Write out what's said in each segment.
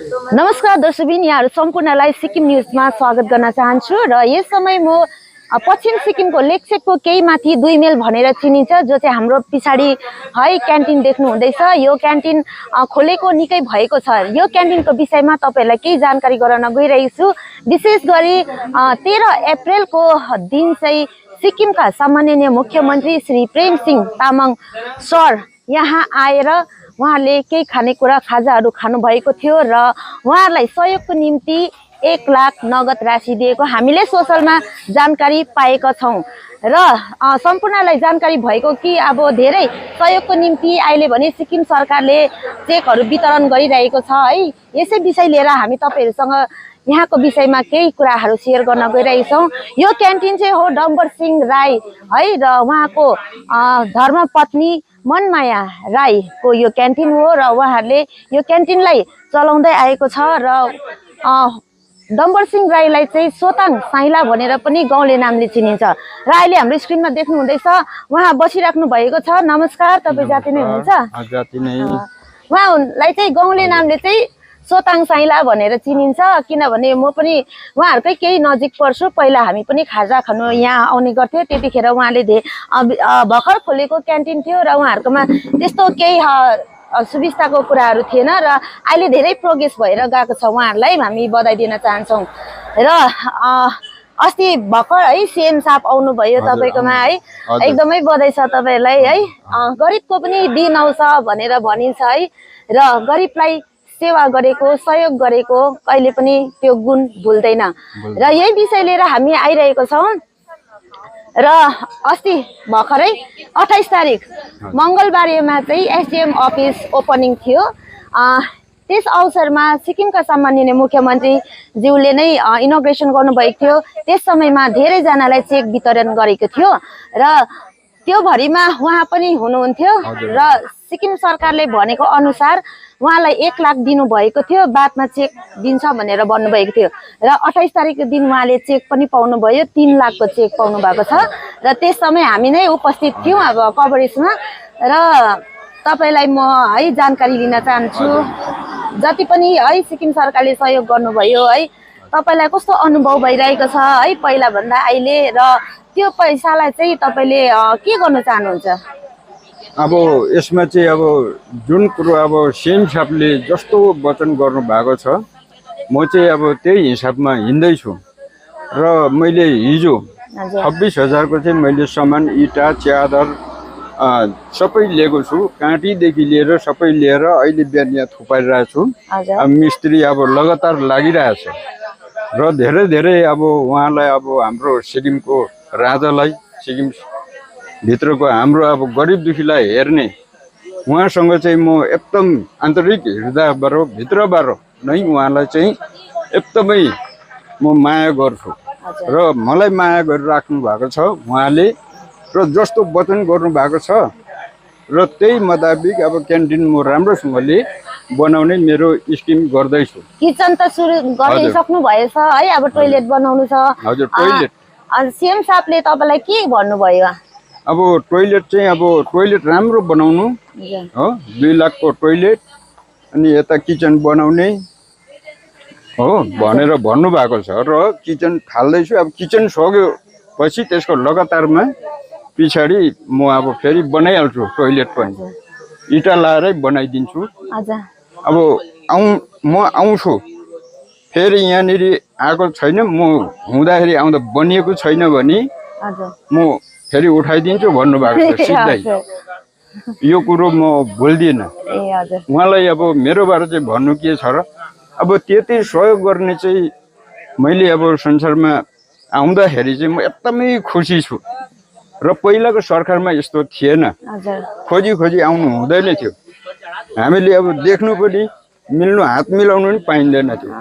नमस्कार दर्शकबिन, यहाँहरू सम्पूर्णलाई सिक्किम न्युजमा स्वागत गर्न चाहन्छु र यस समय म पश्चिम सिक्किमको लेकसेपको केही माथि 2 माइल भनेर चिनिन्छ, जो चाहिँ हाम्रो पछाडि है क्यान्टिन देख्नु हुँदैछ। यो क्यान्टिन खोलेको निकै भएको छ। यो क्यान्टिनको विषयमा तपाईहरुलाई केही जानकारी गराउन गइरहेको छु। विशेष गरी 13 अप्रिलको दिन चाहिँ सिक्किमका सम्माननीय मुख्यमन्त्री श्री प्रेम सिंह तामाङ सर यहाँ आएर उहाँले केही खानेकुरा खाजाहरू खानु भएको थियो र उहाँलाई सहयोगको निम्ति 1 लाख नगद राशि दिएको हामीले सोशलमा जानकारी पाएका छौं र सम्पूर्णलाई जानकारी भएको कि अब धेरै सहयोगको निम्ति अहिले भने सिक्किम सरकारले चेकहरू वितरण गरिरहेको छ है। यसै विषय लिएर हामी तपाईहरुसँग यहाँको विषयमा केही कुराहरू शेयर गर्न गइरहेका छौं। यो क्यान्टिन चाहिँ हो डम्बर सिंह राई है र उहाँको धर्मपत्नी मनमाया राईको यो क्यान्टिन हो र उहाँहरूले यो क्यान्टिनलाई चलाउँदै आएको छ र डम्बर सिंह राईलाई चाहिँ सोताङ साइला भनेर पनि गाउँले नामले चिनिन्छ र अहिले हाम्रो स्क्रिनमा देख्नु हुँदैछ उहाँ बसिराख्नु भएको छ। नमस्कार, तपाईँ जाति नै हुनुहुन्छ? जाति नै। उहाँलाई चाहिँ गाउँले नामले चाहिँ सोताङ साइला भनेर चिनिन्छ, किनभने म पनि उहाँहरुकै केही नजिक पर्छु। पहिला हामी पनि खाजा खानु यहाँ आउने गर्थ्यो। त्यतिखेर उहाँले भर्खर खोलेको क्यान्टिन थियो र उहाँहरुकोमा त्यस्तो केही सुविस्ताको कुराहरू थिएन र अहिले धेरै प्रोग्रेस भएर गएको छ। उहाँहरुलाई हामी बधाई दिन चाहन्छौं र अस्ति भर्खर है सीएम साहब आउनु भयो तपाईकोमा है, एकदमै बधाई छ तपाईहरुलाई है। गरिबको पनि दिन आउँछ भनेर भनिन्छ है र गरिबलाई सेवा गरेको, सहयोग गरेको कहिले पनि त्यो गुण भुल्दैन र यही विषय लिएर हामी आइरहेको छौं। र अस्ति भर्खरै 28 तारिक मंगलबारमा चाहिँ एसडीएम अफिस ओपनिङ थियो। त्यस अवसरमा सिक्किमका सम्माननीय मुख्यमन्त्री ज्यूले नै इनोग्रेसन गर्नुभएको थियो। त्यस समयमा धेरै जनालाई चेक वितरण गरेको थियो र त्यो भरिमा उहाँ पनि हुनुहुन्थ्यो र सिक्किम सरकारले भनेको अनुसार उहाँलाई 1 लाख दिनु भएको थियो, बादमा चेक दिन्छ भनेर भन्नुभएको थियो र 28 तारिकको दिन उहाँले चेक पनि पाउनु भयो। 3 लाखको चेक पाउनु भएको छ र त्यस समय हामी नै उपस्थित थियौं अब कभरेजमा र तपाईलाई म है जानकारी लिन चाहन्छु। जति पनि है सिक्किम सरकारले सहयोग गर्नुभयो है, तपाईलाई कस्तो अनुभव भइरहेको छ है पहिला भन्दा अहिले, र त्यो पैसालाई चाहिँ तपाईले के गर्न चाहनुहुन्छ? अब यसमा चाहिँ अब जुन कुरो अब सीएम साहबले जस्तो वचन गर्नु भएको छ, म चाहिँ अब त्यही हिसाबमा हिँड्दै छु र मैले हिजो 26,000 को चाहिँ मैले सामान इटा च्यादर सबै लिएको छु। काँटीदेखि लिएर सबै लिएर अहिले बिहान यहाँ थुपाइरहेको छु। अब मिस्त्री अब लगातार लागिरहेछ र धेरै धेरै अब उहाँलाई अब हाम्रो सिक्किमको राजालाई, सिक्किम भित्रको हाम्रो अब गरिब दुखीलाई हेर्ने उहाँसँग चाहिँ म एकदम आन्तरिक हृदयबाट भित्रबाट नै उहाँलाई चाहिँ एकदमै म माया गर्छु र मलाई माया गरिराख्नु भएको छ उहाँले र जस्तो वचन गर्नु भएको छ र त्यही मुताबिक अब क्यान्टिन म राम्रोसँगले बनाउने मेरो स्किम गर्दैछु। किचन त सुरु गरिसक्नु भएछ है, अब टोयलेट बनाउनु छ। हजुर, टोयलेट सीएम साहबले तपाईलाई के भन्नुभयो? अब टोयलेट चाहिँ अब टोयलेट राम्रो बनाउनु हो, 2 लाखको टोयलेट अनि यता किचन बनाउने हो भनेर भन्नुभएको छ र किचन थाल्दैछु। अब किचन सक्योपछि त्यसको लगातारमा पछाडि म अब फेरि बनाइहाल्छु टोयलेट पनि, इटा लाएरै बनाइदिन्छु। अब म आउँछु फेरि यहाँनिर आएको छैन, म हुँदाखेरि आउँदा बनिएको छैन भने म फेरि उठाइदिन्छु भन्नुभएको छ सिधै। यो कुरो म भुल्दिन। उहाँलाई अब मेरोबाट चाहिँ भन्नु के छ र, अब त्यति सहयोग गर्ने चाहिँ मैले अब संसारमा आउँदाखेरि चाहिँ म एकदमै खुसी छु र पहिलाको सरकारमा यस्तो थिएन। खोजी खोजी आउनु हुँदैन थियो, हामीले अब देख्नु पनि मिल्नु, हात मिलाउनु पनि पाइँदैन थियो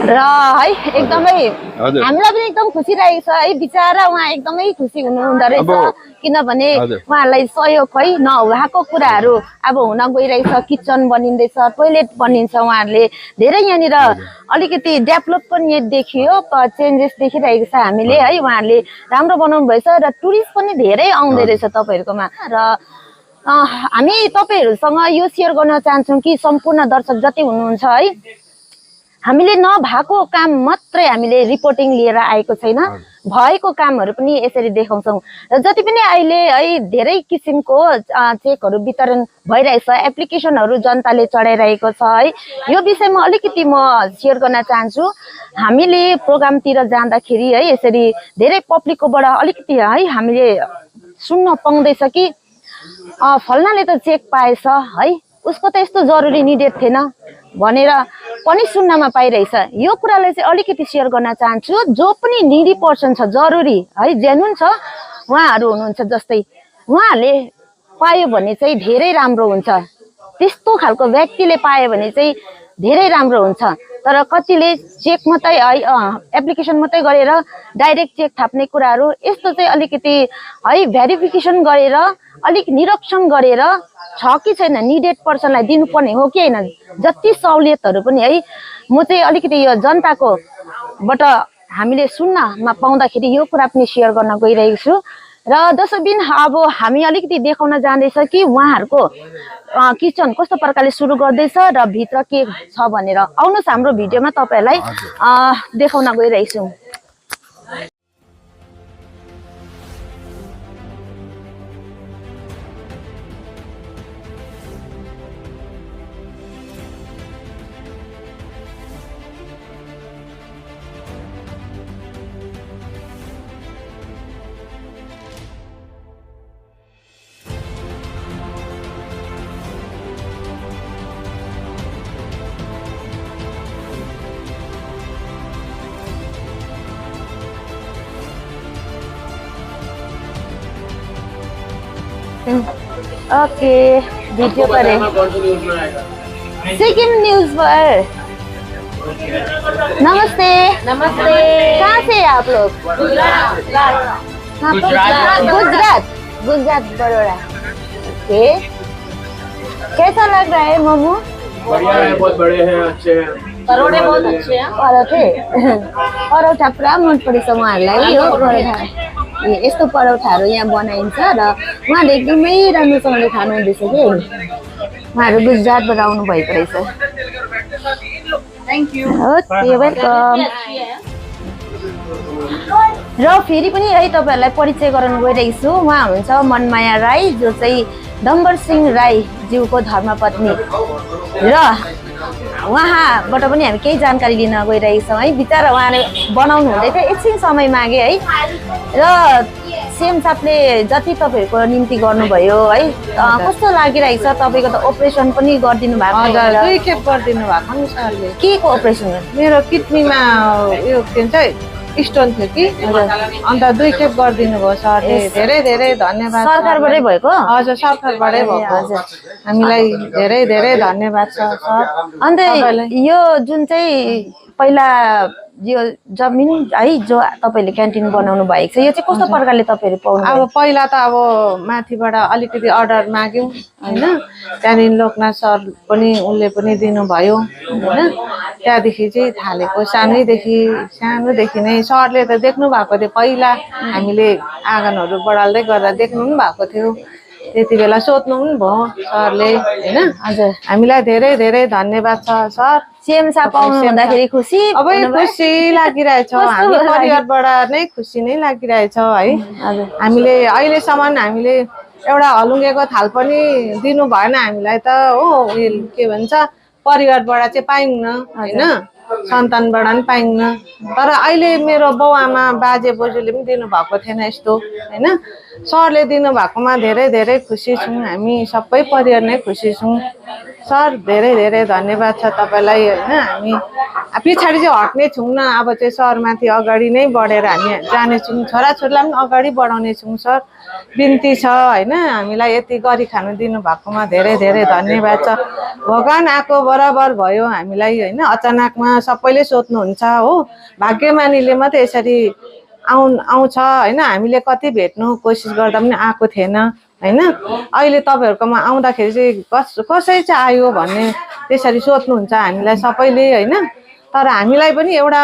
र है एकदमै हामीलाई पनि एकदम खुसी लागेको छ है। बिचारा उहाँ एकदमै खुसी हुनुहुँदो रहेछ, किनभने उहाँलाई सहयोग है नभएको कुराहरू अब हुन गइरहेछ। किचन बनिँदैछ, टोयलेट बनिन्छ, उहाँहरूले धेरै यहाँनिर अलिकति डेभलप पनि देखियो, चेन्जेस देखिरहेको छ हामीले है। उहाँहरूले राम्रो बनाउनु भएछ र टुरिस्ट पनि धेरै आउँदै रहेछ तपाईहरुकोमा र हामी तपाईहरुसँग यो शेयर गर्न चाहन्छौं कि सम्पूर्ण दर्शक जति हुनुहुन्छ है हामीले नभएको काम मात्रै हामीले रिपोर्टिङ लिएर आएको छैन भएको कामहरु पनि यसरी देखाउँछौं र जति पनि अहिले है धेरै किसिमको चेकहरु वितरण भइरहेछ एप्लिकेसनहरु जनताले चढाइरहेको छ है यो विषयमा अलिकति म शेयर गर्न चाहन्छु हामीले प्रोग्रामतिर जाँदाखेरि है यसरी धेरै पब्लिककोबाट अलिकति है हामीले सुन्न पाउँदैछ कि फल्नाले त चेक पाएछ है उसको त यस्तो जरुरी निडेड थिएन भनेर पनि सुन्नमा पाइरहेछ यो कुरालाई चाहिँ अलिकति शेयर गर्न चाहन्छु जो पनि निडी पर्सन छ जरुरी है जेन्युन छ उहाँहरु हुनुहुन्छ जस्तै उहाँले पायो भने चाहिँ धेरै राम्रो हुन्छ त्यस्तो खालको व्यक्तिले पायो भने चाहिँ धेरै राम्रो हुन्छ तर कतिले चेक मात्रै एप्लिकेसन मात्रै गरेर डाइरेक्ट चेक थाप्ने कुराहरु यस्तो चाहिँ अलिकति है भेरिफिकेसन गरेर अलिक निरीक्षण गरेर छ कि छैन निडेड पर्सनलाई दिनुपर्ने हो कि हैन जति सहुलियतहरु पनि है म चाहिँ अलिकति यो जनताकोबाट हामीले सुन्नमा पाउँदाखेरि यो कुरा पनि शेयर गर्न गइरहेको छु र दशबिन अब हामी अलिकति देखाउन जाँदैछ कि उहाँहरुको किचन कस्तो प्रकारले सुरु गर्दैछ र भित्र के छ भनेर आउनुस् हाम्रो भिडियोमा तपाईहरुलाई देखाउन गइरहेको छु ओके वीडियो पर सिक्किम न्यूज पर नमस्ते नमस्ते कहाँ से आप लोग गुजरात गुजरात बड़ौदा ओके कैसा लग रहा है मोमो बढ़िया है बहुत बड़े हैं अच्छे हैं परोठे बहुत अच्छे हैं परोठा पुरा मन परेछ उहाँहरूलाई यो परोठा यस्तो परोठाहरु यहाँ बनाइन्छ र उहाँले एकदमै राम्रोसँगले खानु हुँदैछ कि उहाँहरु गुजरातबाट आउनु भएको रहेछ थैंक यू ओके वेलकम र फेरि पनि है तपाईहरुलाई परिचय गराउन गइरहेको छु उहाँ हुनुहुन्छ मनमाया राई जो चाहिँ डम्बर सिंह राई ज्यूको धर्मपत्नी र उहाँबाट पनि हामी केही जानकारी लिन गइरहेको छौँ है बिचारा उहाँले बनाउनु हुँदै थियो एकछिन समय मागे है र सीएम साहबले जति तपाईहरुको निम्ति गर्नुभयो है कस्तो लागिरहेको छ तपाईको त अपरेसन पनि गरिदिनु भएको हजुर दुई खेप गरिदिनु भएको नि सरले के को अपरेसन मेरो किडनीमा यो के भन्छ स्टोन थियो कि अन्त दुई खेप गरिदिनु भयो सरले धेरै धेरै धन्यवाद सरकारबाटै भएको हजुर सरकारबाटै भएको हजुर हामीलाई धेरै धेरै धन्यवाद छ सर अन्त यो जुन चाहिँ पहिला यो जमिन है जो तपाईले क्यान्टिन बनाउनु भएको छ यो चाहिँ कस्तो प्रकारले तपाईहरु पाउनु अब पहिला त अब माथिबाट अलिकति अर्डर माग्यौं हैन त्यहाँदेखि लोकनाथ सर पनि उनले पनि दिनुभयो हैन त्यहाँदेखि चाहिँ थालेको सानोदेखि नै सरले त देख्नु भएको थियो पहिला हामीले आँगनहरु बढाल्दै गर्दा देख्नु पनि भएको थियो त्यति बेला सोध्नु पनि भयो सरले हैन हजुर हामीलाई धेरै धेरै धन्यवाद छ सर सीएम साहब पाउनु हुँदाखेरि खुसी अब खुसी लागिरहेछ हामी परिवारबाट नै खुसी नै लागिरहेछ है हामीले अहिलेसम्म हामीले एउटा हलुङ्गेको थाल पनि दिनु भएन हामीलाई त हो के भन्छ परिवारबाट चाहिँ पाइन्न हैन सन्तानबाट पनि पाइन्न तर अहिले मेरो बाउ आमा बाजे बोजूले पनि दिनु भएको थिएन यस्तो हैन सरले दिनु भएकोमा धेरै धेरै खुसी छौं हामी सबै परिवार नै खुसी छौं सर धेरै धेरै धन्यवाद छ तपाईलाई हैन हामी पछाडी चाहिँ हट्ने छौं न अब चाहिँ सरमाथि अगाडि नै बढेर हामी जाने छौं छोराछोरीलाई पनि अगाडि बढाउने छौं सर बिन्ती छ हैन हामीलाई यति गरी खानु दिनु भएकोमा धेरै धेरै धन्यवाद छ भगवान आको बराबर भयो हामीलाई हैन अचानकमा सबैले सोध्नुहुन्छ हो भाग्यमानीले मात्रै यसरी आउँछ हैन हामीले कति भेट्नु कोसिस गर्दा पनि आको थिएन हैन अहिले तपाईहरुकोमा आउँदाखेरि चाहिँ कसै चाहिँ आयो भन्ने त्यसरी सोध्नुहुन्छ हामीलाई सबैले हैन तर हामीलाई पनि एउटा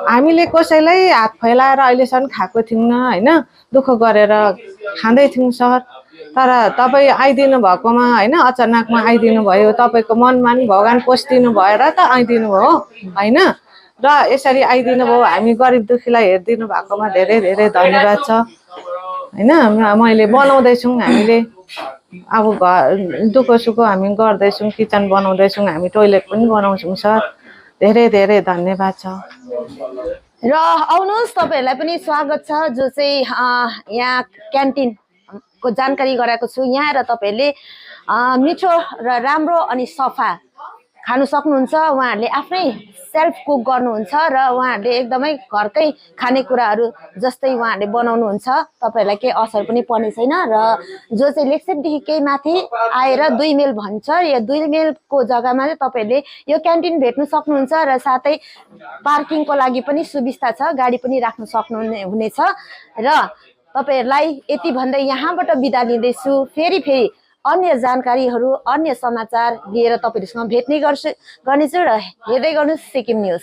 हामीले कसैलाई हात फैलाएर अहिलेसम्म खाएको थियौं हैन दुःख गरेर खाँदै थियौं सर तर तपाईँ आइदिनु भएकोमा होइन अचानकमा आइदिनु भयो तपाईँको मनमा नि भगवान् पस्दिनु भएर त आइदिनु हो होइन र यसरी आइदिनु भयो हामी गरिब दुखीलाई हेरिदिनु भएकोमा धेरै धेरै धन्यवाद छ होइन मैले बनाउँदैछौँ हामीले अब घर दुःख सुख हामी गर्दैछौँ किचन बनाउँदैछौँ हामी टोइलेट पनि बनाउँछौँ सर धेरै धेरै धन्यवाद छ र आउनुहोस् तपाईँहरूलाई पनि स्वागत छ जो चाहिँ यहाँ क्यान्टिनको जानकारी गराएको छु यहाँ आएर तपाईँहरूले मिठो र राम्रो अनि सफा खानु सक्नुहुन्छ उहाँहरूले आफ्नै सेल्फ कुक गर्नुहुन्छ र उहाँहरूले एकदमै घरकै खानेकुराहरू जस्तै उहाँहरूले बनाउनुहुन्छ तपाईँहरूलाई केही असर पनि पर्ने छैन र जो चाहिँ लेक्सेपदेखि केही माथि आएर 2 माइल भन्छ यो 2 माइलको जग्गामा चाहिँ तपाईँहरूले यो क्यान्टिन भेट्नु सक्नुहुन्छ र साथै पार्किङको लागि पनि सुविस्ता छ गाडी पनि राख्न सक्नुहुनेछ र तपाईँहरूलाई यति भन्दै यहाँबाट बिदा लिँदैछु फेरि अन्य जानकारीहरू अन्य समाचार लिएर तपाईँहरूसँग भेट्ने गर्नेछु र हेर्दै गर्नुहोस् सिक्किम न्युज।